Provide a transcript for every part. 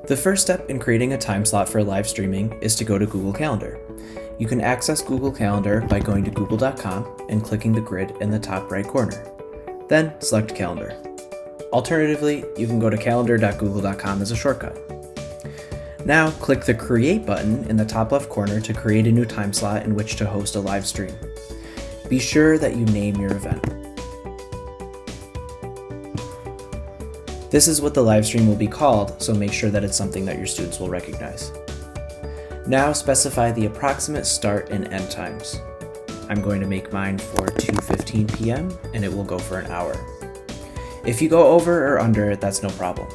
The first step in creating a time slot for live streaming is to go to Google Calendar. You can access Google Calendar by going to google.com and clicking the grid in the top right corner. Then select Calendar. Alternatively, you can go to calendar.google.com as a shortcut. Now click the Create button in the top left corner to create a new time slot in which to host a live stream. Be sure that you name your event. This is what the live stream will be called, so make sure that it's something that your students will recognize. Now specify the approximate start and end times. I'm going to make mine for 2:15 p.m. and it will go for an hour. If you go over or under, that's no problem.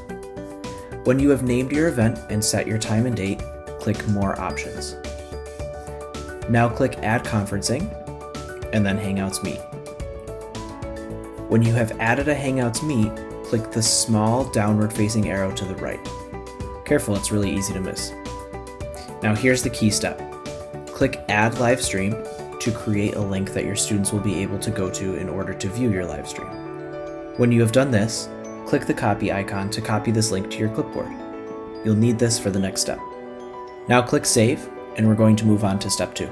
When you have named your event and set your time and date, click More Options. Now click Add Conferencing and then Hangouts Meet. When you have added a Hangouts Meet, click the small downward-facing arrow to the right. Careful, it's really easy to miss. Now here's the key step. Click Add Live Stream to create a link that your students will be able to go to in order to view your live stream. When you have done this, click the copy icon to copy this link to your clipboard. You'll need this for the next step. Now click Save, and we're going to move on to step 2.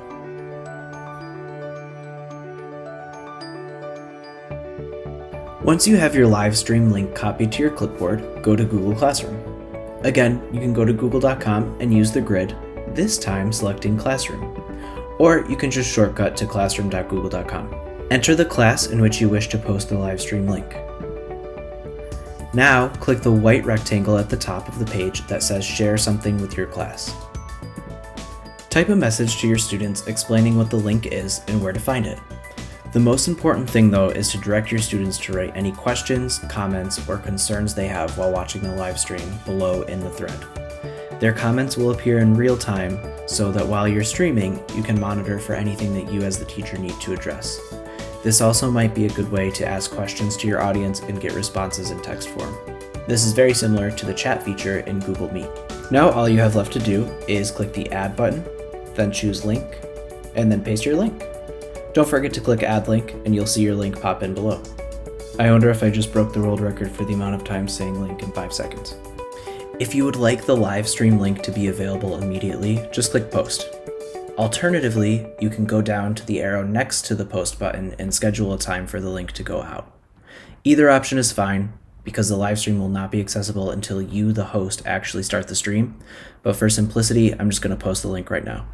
Once you have your live stream link copied to your clipboard, go to Google Classroom. Again, you can go to google.com and use the grid, this time selecting Classroom. Or you can just shortcut to classroom.google.com. Enter the class in which you wish to post the live stream link. Now, click the white rectangle at the top of the page that says Share something with your class. Type a message to your students explaining what the link is and where to find it. The most important thing though is to direct your students to write any questions, comments, or concerns they have while watching the live stream below in the thread. Their comments will appear in real time so that while you're streaming, you can monitor for anything that you as the teacher need to address. This also might be a good way to ask questions to your audience and get responses in text form. This is very similar to the chat feature in Google Meet. Now all you have left to do is click the Add button, then choose Link, and then paste your link. Don't forget to click Add Link and you'll see your link pop in below. I wonder if I just broke the world record for the amount of time saying link in 5 seconds. If you would like the live stream link to be available immediately, just click Post. Alternatively, you can go down to the arrow next to the Post button and schedule a time for the link to go out. Either option is fine, because the live stream will not be accessible until you, the host, actually start the stream, but for simplicity, I'm just going to post the link right now.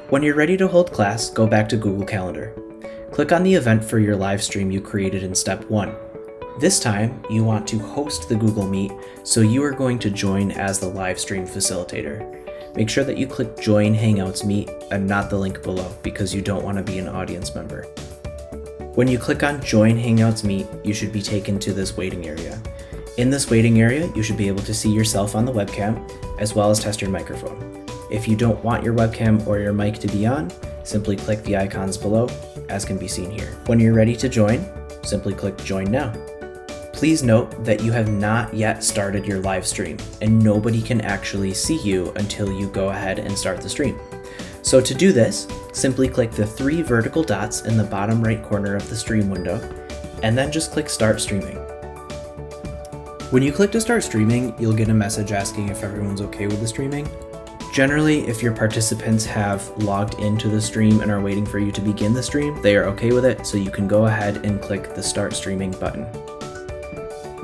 When you're ready to hold class, go back to Google Calendar. Click on the event for your live stream you created in step 1. This time, you want to host the Google Meet, so you are going to join as the live stream facilitator. Make sure that you click Join Hangouts Meet and not the link below because you don't want to be an audience member. When you click on Join Hangouts Meet, you should be taken to this waiting area. In this waiting area, you should be able to see yourself on the webcam, as well as test your microphone. If you don't want your webcam or your mic to be on, simply click the icons below, as can be seen here. When you're ready to join, simply click Join Now. Please note that you have not yet started your live stream, and nobody can actually see you until you go ahead and start the stream. So to do this, simply click the 3 vertical dots in the bottom right corner of the stream window, and then just click Start Streaming. When you click to start streaming, you'll get a message asking if everyone's okay with the streaming. Generally, if your participants have logged into the stream and are waiting for you to begin the stream, they are okay with it, so you can go ahead and click the Start Streaming button.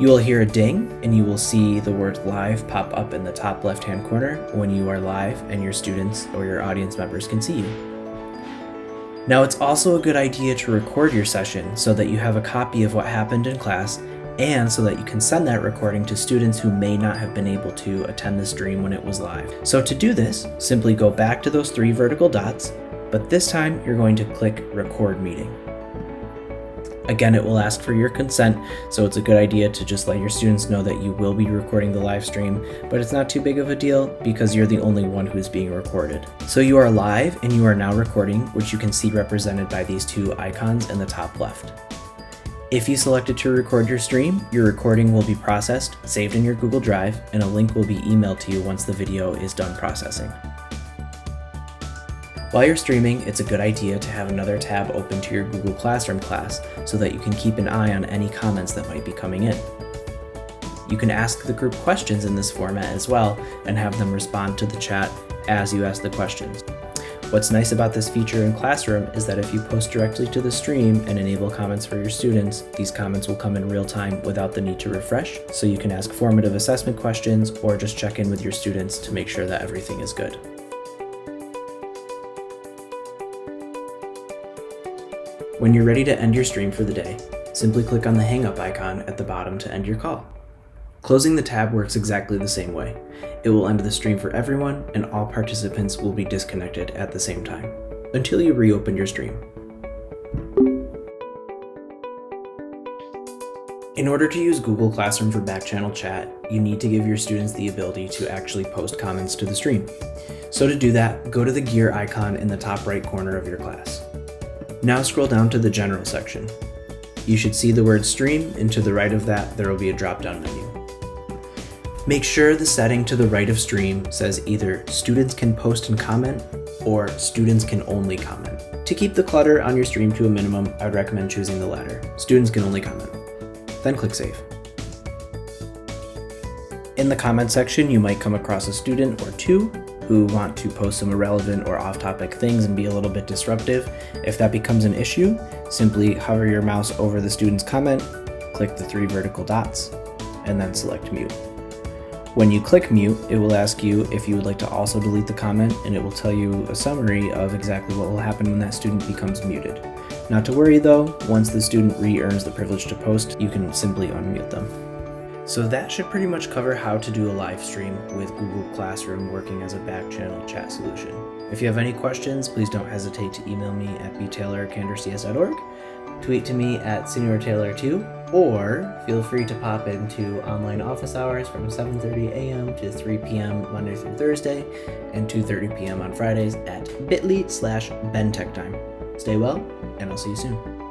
You will hear a ding, and you will see the word Live pop up in the top left-hand corner when you are live and your students or your audience members can see you. Now, it's also a good idea to record your session so that you have a copy of what happened in class and so that you can send that recording to students who may not have been able to attend the stream when it was live. So to do this, simply go back to those 3 vertical dots, but this time you're going to click Record Meeting. Again, it will ask for your consent, so it's a good idea to just let your students know that you will be recording the live stream, but it's not too big of a deal because you're the only one who's being recorded. So you are live and you are now recording, which you can see represented by these 2 icons in the top left. If you selected to record your stream, your recording will be processed, saved in your Google Drive, and a link will be emailed to you once the video is done processing. While you're streaming, it's a good idea to have another tab open to your Google Classroom class so that you can keep an eye on any comments that might be coming in. You can ask the group questions in this format as well and have them respond to the chat as you ask the questions. What's nice about this feature in Classroom is that if you post directly to the stream and enable comments for your students, these comments will come in real time without the need to refresh, so you can ask formative assessment questions or just check in with your students to make sure that everything is good. When you're ready to end your stream for the day, simply click on the hang up icon at the bottom to end your call. Closing the tab works exactly the same way. It will end the stream for everyone, and all participants will be disconnected at the same time, until you reopen your stream. In order to use Google Classroom for backchannel chat, you need to give your students the ability to actually post comments to the stream. So to do that, go to the gear icon in the top right corner of your class. Now scroll down to the General section. You should see the word Stream, and to the right of that, there will be a drop-down menu. Make sure the setting to the right of Stream says either Students can post and comment or Students can only comment. To keep the clutter on your stream to a minimum, I would recommend choosing the latter. Students can only comment. Then click Save. In the comment section, you might come across a student or two who want to post some irrelevant or off-topic things and be a little bit disruptive. If that becomes an issue, simply hover your mouse over the student's comment, click the 3 vertical dots, and then select Mute. When you click Mute, it will ask you if you would like to also delete the comment, and it will tell you a summary of exactly what will happen when that student becomes muted. Not to worry though, once the student re-earns the privilege to post, you can simply unmute them. So that should pretty much cover how to do a live stream with Google Classroom working as a back-channel chat solution. If you have any questions, please don't hesitate to email me at btaylor@candercs.org, tweet to me at SeniorTaylor2, or feel free to pop into online office hours from 7:30 a.m. to 3 p.m. Monday through Thursday and 2:30 p.m. on Fridays at bit.ly/BenTechTime. Stay well, and I'll see you soon.